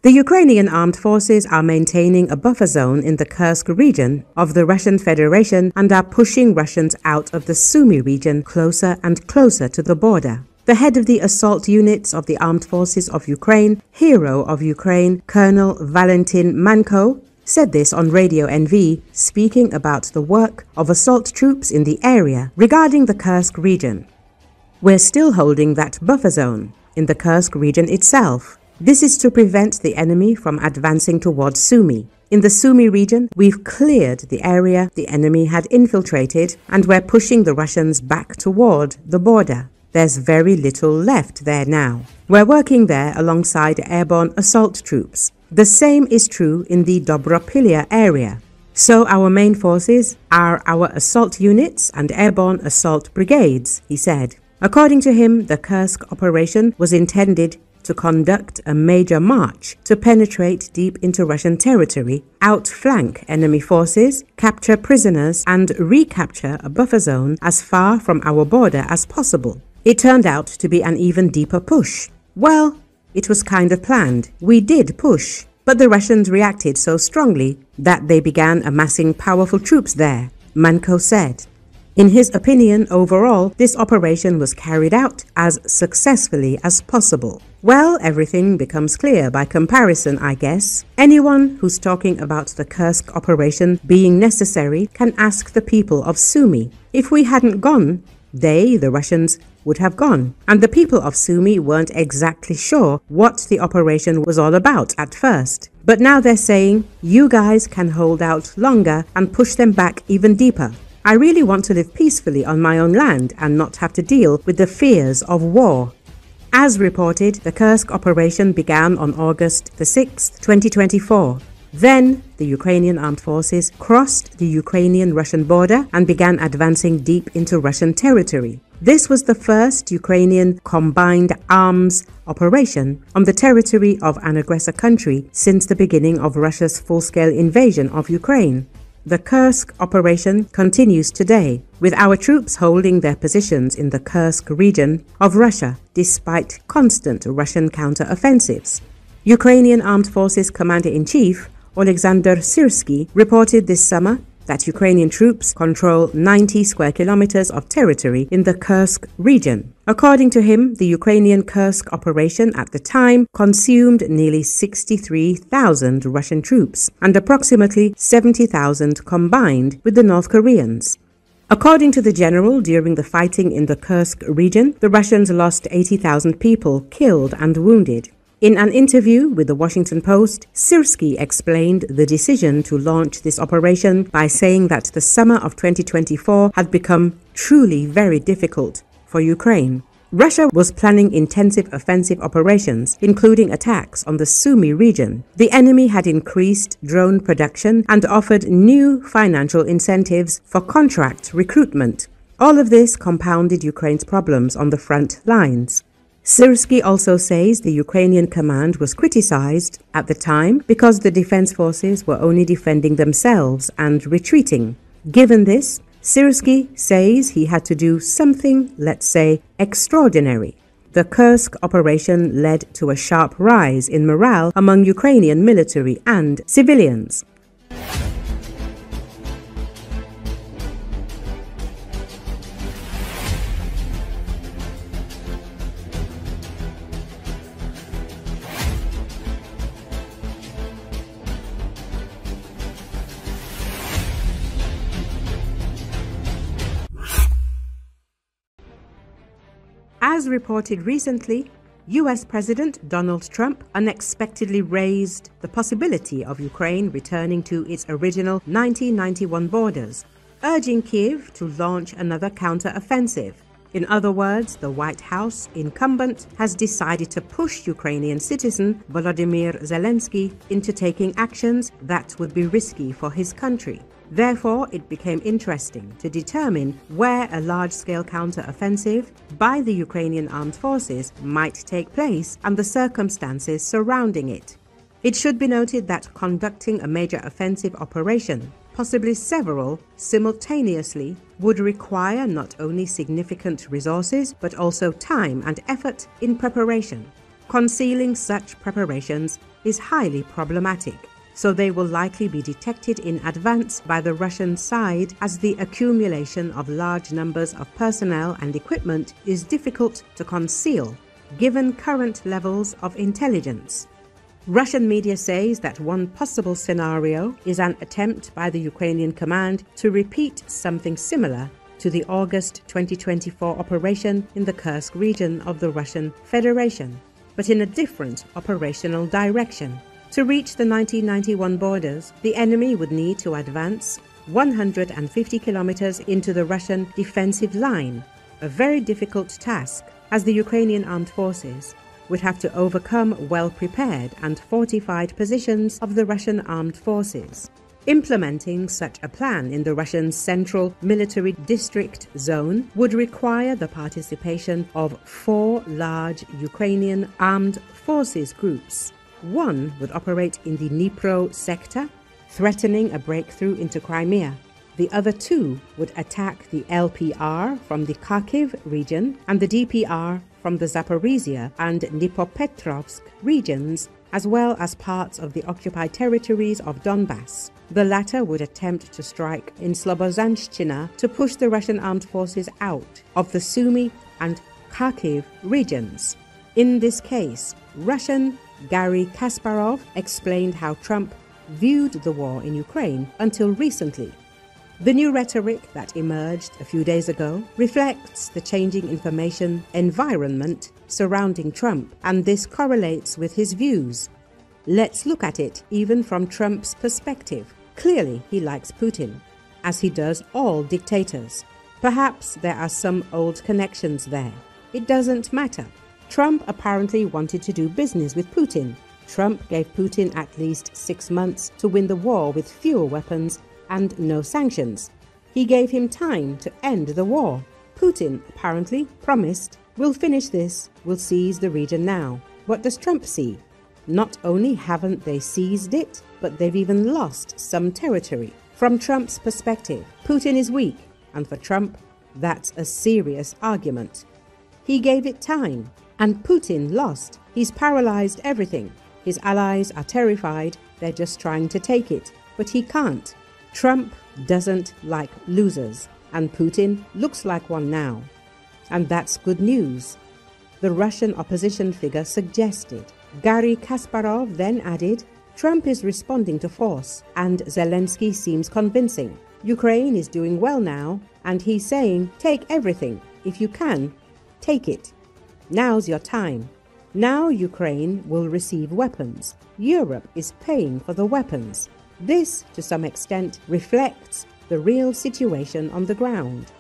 The Ukrainian Armed Forces are maintaining a buffer zone in the Kursk region of the Russian Federation and are pushing Russians out of the Sumy region closer and closer to the border. The head of the assault units of the Armed Forces of Ukraine, hero of Ukraine, Colonel Valentin Manko, said this on Radio NV, speaking about the work of assault troops in the area regarding the Kursk region. "We're still holding that buffer zone in the Kursk region itself. This is to prevent the enemy from advancing towards Sumy. In the Sumy region, we've cleared the area the enemy had infiltrated, and we're pushing the Russians back toward the border. There's very little left there now. We're working there alongside airborne assault troops. The same is true in the Dobropillia area. So our main forces are our assault units and airborne assault brigades," he said. According to him, the Kursk operation was intended to conduct a major march to penetrate deep into Russian territory, outflank enemy forces, capture prisoners, and recapture a buffer zone as far from our border as possible. It turned out to be an even deeper push. Well, it was kind of planned. We did push, but the Russians reacted so strongly that they began amassing powerful troops there, Manko said. In his opinion, overall, this operation was carried out as successfully as possible. Well, everything becomes clear by comparison, I guess. Anyone who's talking about the Kursk operation being necessary can ask the people of Sumy. If we hadn't gone, they, the Russians, would have gone. And the people of Sumy weren't exactly sure what the operation was all about at first. But now they're saying, you guys can hold out longer and push them back even deeper. I really want to live peacefully on my own land and not have to deal with the fears of war. As reported, the Kursk operation began on August the 6th, 2024. Then, the Ukrainian Armed Forces crossed the Ukrainian-Russian border and began advancing deep into Russian territory. This was the first Ukrainian combined arms operation on the territory of an aggressor country since the beginning of Russia's full-scale invasion of Ukraine. The Kursk operation continues today, with our troops holding their positions in the Kursk region of Russia, despite constant Russian counter-offensives. Ukrainian Armed Forces Commander-in-Chief Alexander Syrsky reported this summer that Ukrainian troops control 90 square kilometers of territory in the Kursk region. According to him, the Ukrainian Kursk operation at the time consumed nearly 63,000 Russian troops and approximately 70,000 combined with the North Koreans. According to the general, during the fighting in the Kursk region, the Russians lost 80,000 people killed and wounded. In an interview with the Washington Post, Syrsky explained the decision to launch this operation by saying that the summer of 2024 had become truly very difficult for Ukraine. Russia was planning intensive offensive operations, including attacks on the Sumy region. The enemy had increased drone production and offered new financial incentives for contract recruitment. All of this compounded Ukraine's problems on the front lines. Syrsky also says the Ukrainian command was criticized at the time because the defense forces were only defending themselves and retreating. Given this, Syrsky says he had to do something, let's say, extraordinary. The Kursk operation led to a sharp rise in morale among Ukrainian military and civilians. As reported recently, US President Donald Trump unexpectedly raised the possibility of Ukraine returning to its original 1991 borders, urging Kiev to launch another counter-offensive. In other words, the White House incumbent has decided to push Ukrainian citizen Volodymyr Zelenski into taking actions that would be risky for his country. Therefore, it became interesting to determine where a large-scale counter-offensive by the Ukrainian Armed Forces might take place and the circumstances surrounding it. It should be noted that conducting a major offensive operation, possibly several, simultaneously, would require not only significant resources but also time and effort in preparation. Concealing such preparations is highly problematic, so they will likely be detected in advance by the Russian side, as the accumulation of large numbers of personnel and equipment is difficult to conceal, given current levels of intelligence. Russian media says that one possible scenario is an attempt by the Ukrainian command to repeat something similar to the August 2024 operation in the Kursk region of the Russian Federation, but in a different operational direction. To reach the 1991 borders, the enemy would need to advance 150 kilometers into the Russian defensive line, a very difficult task, as the Ukrainian Armed Forces would have to overcome well-prepared and fortified positions of the Russian Armed Forces. Implementing such a plan in the Russian Central Military District Zone would require the participation of 4 large Ukrainian Armed Forces groups. One would operate in the Dnipro sector, threatening a breakthrough into Crimea. The other 2 would attack the LPR from the Kharkiv region and the DPR from the Zaporizhia and Dnipropetrovsk regions, as well as parts of the occupied territories of Donbass. The latter would attempt to strike in Slobozhanshchina to push the Russian armed forces out of the Sumy and Kharkiv regions. In this case, Russian Garry Kasparov explained how Trump viewed the war in Ukraine until recently. The new rhetoric that emerged a few days ago reflects the changing information environment surrounding Trump, and this correlates with his views. Let's look at it even from Trump's perspective. Clearly, he likes Putin, as he does all dictators. Perhaps there are some old connections there. It doesn't matter. Trump apparently wanted to do business with Putin. Trump gave Putin at least 6 months to win the war with fewer weapons and no sanctions. He gave him time to end the war. Putin apparently promised, "We'll finish this, we'll seize the region now." What does Trump see? Not only haven't they seized it, but they've even lost some territory. From Trump's perspective, Putin is weak, and for Trump, that's a serious argument. He gave it time, and Putin lost. He's paralyzed everything. His allies are terrified, they're just trying to take it, but he can't. Trump doesn't like losers, and Putin looks like one now. And that's good news, the Russian opposition figure suggested. Garry Kasparov then added, Trump is responding to force, and Zelensky seems convincing. Ukraine is doing well now, and he's saying, take everything. If you can, take it. Now's your time. Now Ukraine will receive weapons. Europe is paying for the weapons. This, to some extent, reflects the real situation on the ground.